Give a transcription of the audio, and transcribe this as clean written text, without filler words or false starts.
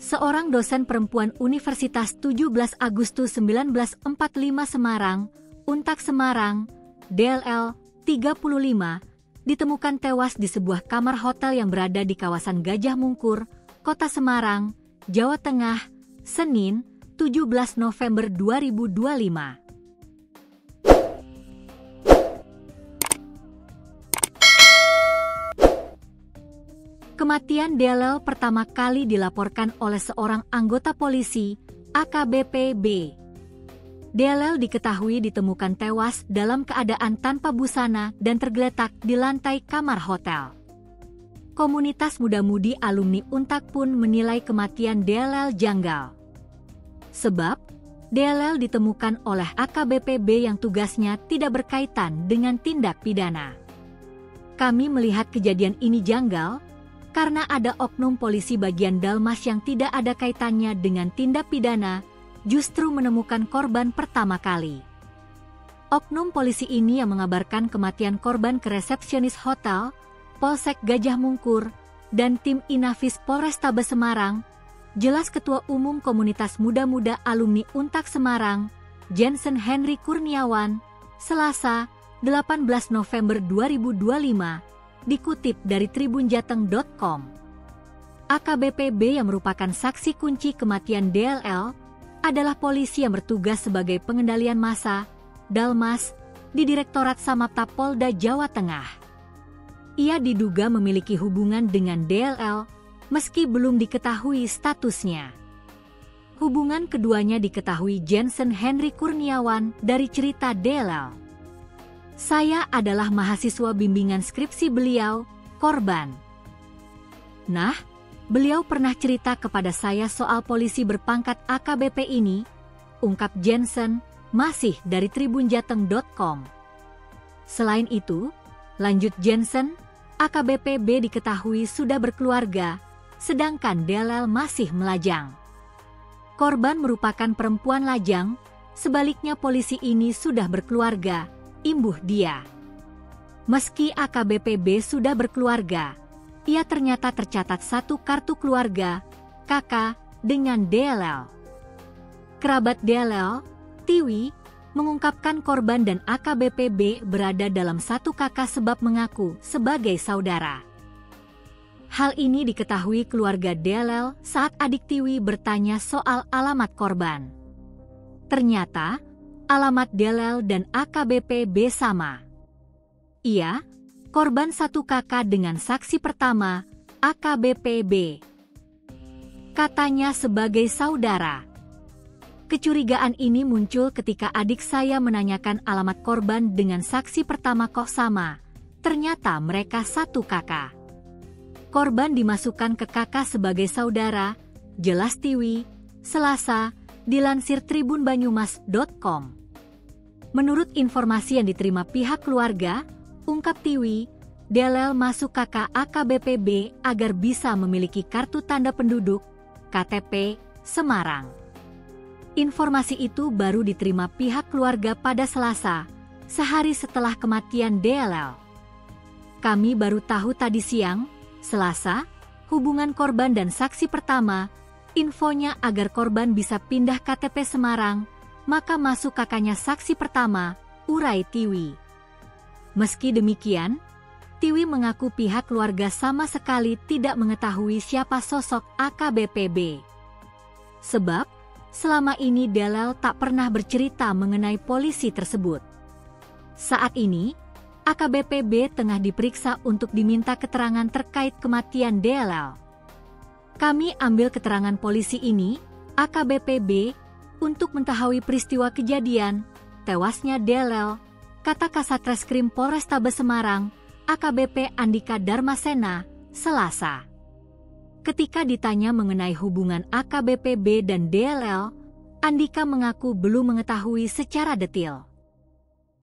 Seorang dosen perempuan Universitas 17 Agustus 1945 Semarang, Untak Semarang, DLL, 35, ditemukan tewas di sebuah kamar hotel yang berada di kawasan Gajah Mungkur, Kota Semarang, Jawa Tengah, Senin, 17 November 2025. Kematian DLL pertama kali dilaporkan oleh seorang anggota polisi, AKBP B. DLL diketahui ditemukan tewas dalam keadaan tanpa busana dan tergeletak di lantai kamar hotel. Komunitas muda-mudi alumni Untak pun menilai kematian DLL janggal. Sebab, DLL ditemukan oleh AKBP B yang tugasnya tidak berkaitan dengan tindak pidana. Kami melihat kejadian ini janggal, karena ada oknum polisi bagian Dalmas yang tidak ada kaitannya dengan tindak pidana, justru menemukan korban pertama kali. Oknum polisi ini yang mengabarkan kematian korban ke resepsionis hotel, Polsek Gajah Mungkur, dan tim Inafis Polrestabes Semarang, jelas Ketua Umum Komunitas Muda-Muda Alumni Untak Semarang, Jensen Henry Kurniawan, Selasa, 18 November 2025, dikutip dari tribunjateng.com. AKBP B yang merupakan saksi kunci kematian DLL adalah polisi yang bertugas sebagai pengendalian massa, Dalmas, di Direktorat Samapta Polda Jawa Tengah. Ia diduga memiliki hubungan dengan DLL meski belum diketahui statusnya. Hubungan keduanya diketahui Jensen Henry Kurniawan dari cerita DLL. Saya adalah mahasiswa bimbingan skripsi beliau, korban. Nah, beliau pernah cerita kepada saya soal polisi berpangkat AKBP ini, ungkap Jensen, masih dari tribunjateng.com. Selain itu, lanjut Jensen, AKBP B diketahui sudah berkeluarga, sedangkan DLL masih melajang. Korban merupakan perempuan lajang, sebaliknya polisi ini sudah berkeluarga, imbuh dia. Meski AKBP B sudah berkeluarga, ia ternyata tercatat satu kartu keluarga, KK, dengan DLL. Kerabat DLL, Tiwi, mengungkapkan korban dan AKBP B berada dalam satu KK sebab mengaku sebagai saudara. Hal ini diketahui keluarga DLL saat adik Tiwi bertanya soal alamat korban. Ternyata, alamat DLL dan AKBP B sama. Ia, korban satu KK dengan saksi pertama, AKBP B. Katanya sebagai saudara. Kecurigaan ini muncul ketika adik saya menanyakan alamat korban dengan saksi pertama kok sama. Ternyata mereka satu KK. Korban dimasukkan ke KK sebagai saudara, jelas Tiwi, Selasa, dilansir tribunbanyumas.com. Menurut informasi yang diterima pihak keluarga, ungkap Tiwi, DLL masuk KK AKBP B agar bisa memiliki kartu tanda penduduk, KTP, Semarang. Informasi itu baru diterima pihak keluarga pada Selasa, sehari setelah kematian DLL. Kami baru tahu tadi siang, Selasa, hubungan korban dan saksi pertama, infonya agar korban bisa pindah KTP Semarang, maka masuk kakaknya saksi pertama, urai Tiwi. Meski demikian, Tiwi mengaku pihak keluarga sama sekali tidak mengetahui siapa sosok AKBP B. Sebab, selama ini DLL tak pernah bercerita mengenai polisi tersebut. Saat ini, AKBP B tengah diperiksa untuk diminta keterangan terkait kematian DLL. Kami ambil keterangan polisi ini, AKBP B, untuk mengetahui peristiwa kejadian, tewasnya DLL, kata Kasatreskrim Polrestabes Semarang, AKBP Andika Darmasena, Selasa. Ketika ditanya mengenai hubungan AKBP B dan DLL, Andika mengaku belum mengetahui secara detail.